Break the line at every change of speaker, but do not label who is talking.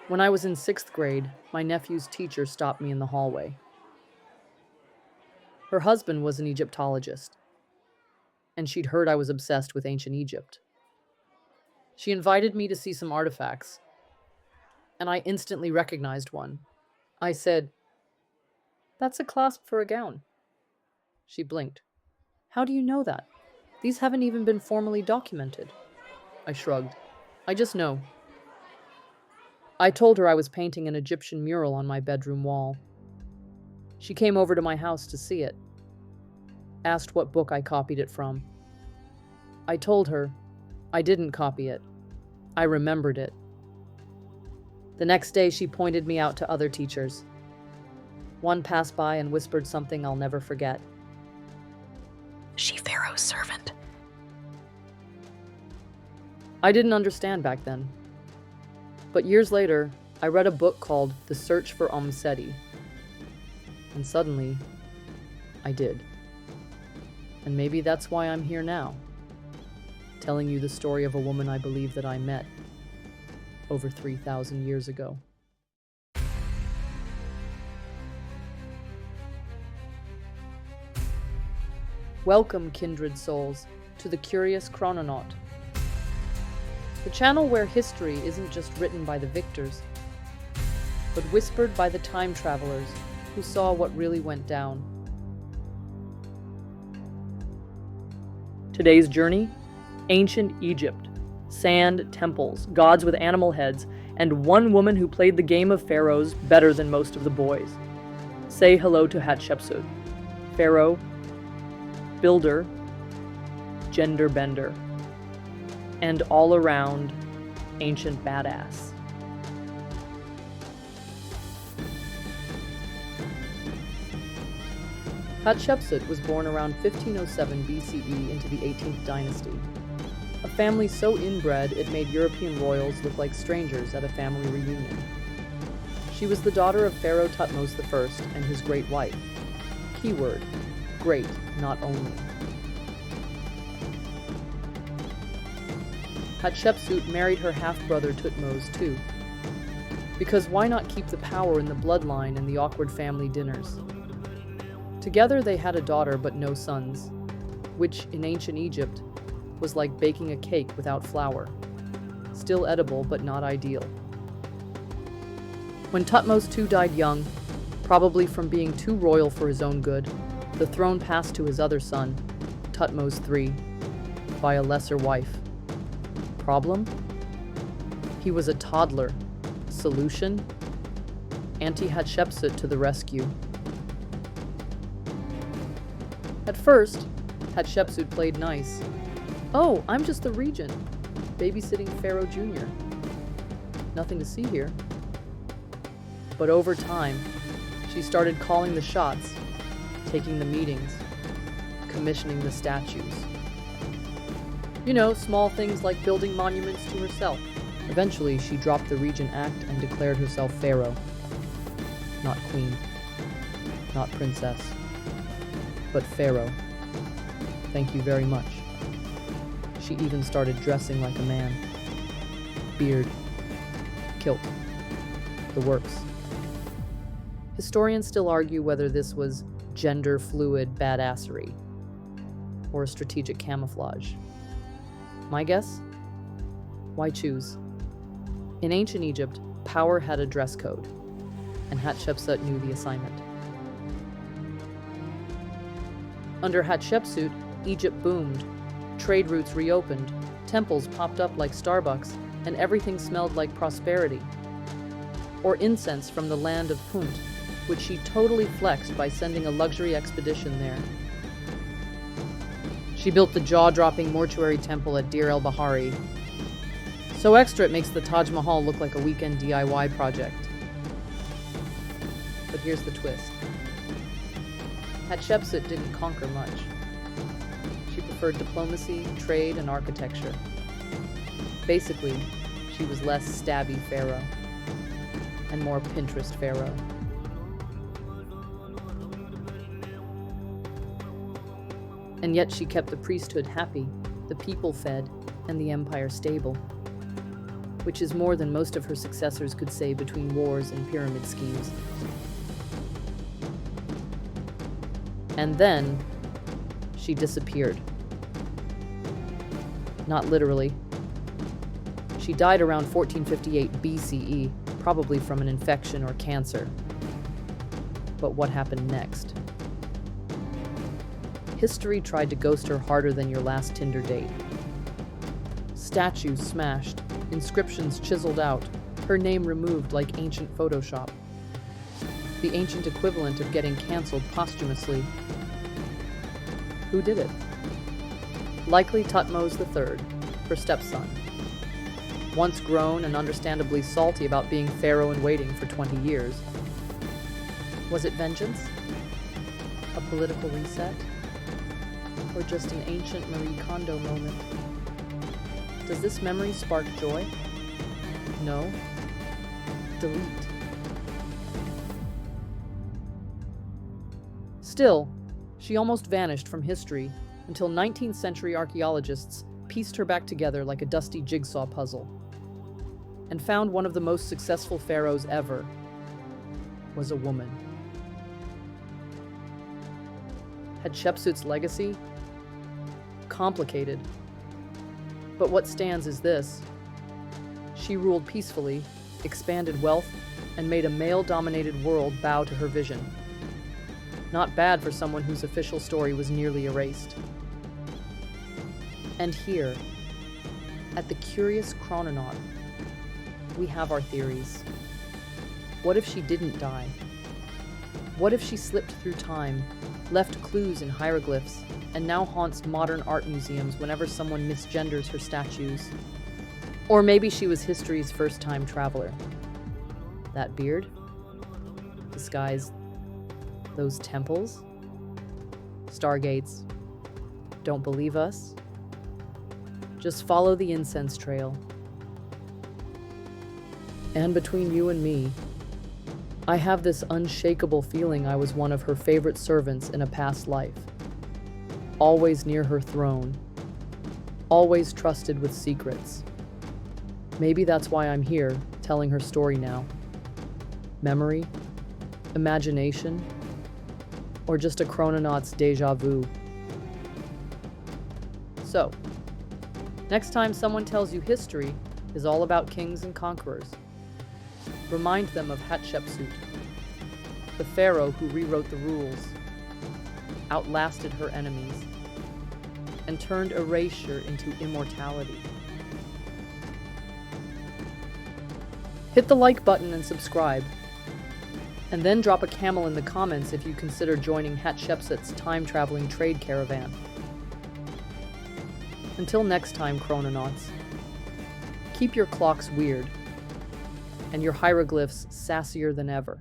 When I was in 6th grade, my nephew's teacher stopped me in the hallway. Her husband was an Egyptologist, and she'd heard I was obsessed with ancient Egypt. She invited me to see some artifacts, and I instantly recognized one. I said, "That's a clasp for a gown." She blinked. "How do you know that? These haven't even been formally documented." I shrugged. "I just know." I told her I was painting an Egyptian mural on my bedroom wall. She came over to my house to see it, asked what book I copied it from. I told her I didn't copy it. I remembered it. The next day, she pointed me out to other teachers. One passed by and whispered something I'll never forget.
"She-Pharaoh's servant."
I didn't understand back then. But years later, I read a book called The Search for Omm Sety. And suddenly, I did. And maybe that's why I'm here now, telling you the story of a woman I believe that I met over 3,000 years ago. Welcome, kindred souls, to the curious Chrononaut, the channel where history isn't just written by the victors, but whispered by the time travelers who saw what really went down. Today's journey: ancient Egypt. Sand, temples, gods with animal heads, and one woman who played the game of pharaohs better than most of the boys. Say hello to Hatshepsut, pharaoh, builder, gender bender, and all-around ancient badass. Hatshepsut was born around 1507 BCE into the 18th Dynasty. A family so inbred it made European royals look like strangers at a family reunion. She was the daughter of Pharaoh Thutmose I and his great wife. Keyword: great, not only. Hatshepsut married her half-brother Thutmose too. Because why not keep the power in the bloodline and the awkward family dinners? Together they had a daughter but no sons, which in ancient Egypt was like baking a cake without flour. Still edible, but not ideal. When Thutmose II died young, probably from being too royal for his own good, the throne passed to his other son, Thutmose III, by a lesser wife. Problem? He was a toddler. Solution? Anti-Hatshepsut to the rescue. At first, Hatshepsut played nice. "Oh, I'm just the regent, babysitting Pharaoh Jr. Nothing to see here." But over time, she started calling the shots, taking the meetings, commissioning the statues. You know, small things like building monuments to herself. Eventually, she dropped the Regent Act and declared herself Pharaoh. Not queen, not princess, but Pharaoh. Thank you very much. She even started dressing like a man. Beard, kilt, the works. Historians still argue whether this was gender-fluid badassery or a strategic camouflage. My guess? Why choose? In ancient Egypt, power had a dress code, and Hatshepsut knew the assignment. Under Hatshepsut, Egypt boomed. Trade routes reopened, temples popped up like Starbucks, and everything smelled like prosperity. Or incense from the land of Punt, which she totally flexed by sending a luxury expedition there. She built the jaw-dropping mortuary temple at Deir el-Bahari. So extra it makes the Taj Mahal look like a weekend DIY project. But here's the twist. Hatshepsut didn't conquer much. She preferred diplomacy, trade, and architecture. Basically, she was less stabby pharaoh and more Pinterest pharaoh. And yet she kept the priesthood happy, the people fed, and the empire stable. which is more than most of her successors could say between wars and pyramid schemes. And then, she disappeared. Not literally. She died around 1458 BCE, probably from an infection or cancer. But what happened next? History tried to ghost her harder than your last Tinder date. Statues smashed, inscriptions chiseled out, her name removed like ancient Photoshop. The ancient equivalent of getting canceled posthumously. Who did it? Likely Thutmose III, her stepson. Once grown and understandably salty about being pharaoh in waiting for 20 years. Was it vengeance? A political reset? Or just an ancient Marie Kondo moment? Does this memory spark joy? No. Delete. Still, she almost vanished from history until 19th century archaeologists pieced her back together like a dusty jigsaw puzzle and found one of the most successful pharaohs ever was a woman. Hatshepsut's legacy? Complicated. But what stands is this. She ruled peacefully, expanded wealth, and made a male-dominated world bow to her vision. Not bad for someone whose official story was nearly erased. And here, at the curious Chrononaut, we have our theories. What if she didn't die? What if she slipped through time, left clues in hieroglyphs, and now haunts modern art museums whenever someone misgenders her statues? Or maybe she was history's first-time traveler. That beard? The skies? Those temples? Stargates? Don't believe us? Just follow the incense trail. And between you and me, I have this unshakable feeling I was one of her favorite servants in a past life. Always near her throne. Always trusted with secrets. Maybe that's why I'm here, telling her story now. Memory? Imagination? Or just a chrononaut's déjà vu? So, next time someone tells you history is all about kings and conquerors, remind them of Hatshepsut, the pharaoh who rewrote the rules, outlasted her enemies, and turned erasure into immortality. Hit the like button and subscribe, and then drop a camel in the comments if you consider joining Hatshepsut's time-traveling trade caravan. Until next time, Chrononauts, keep your clocks weird and your hieroglyphs sassier than ever.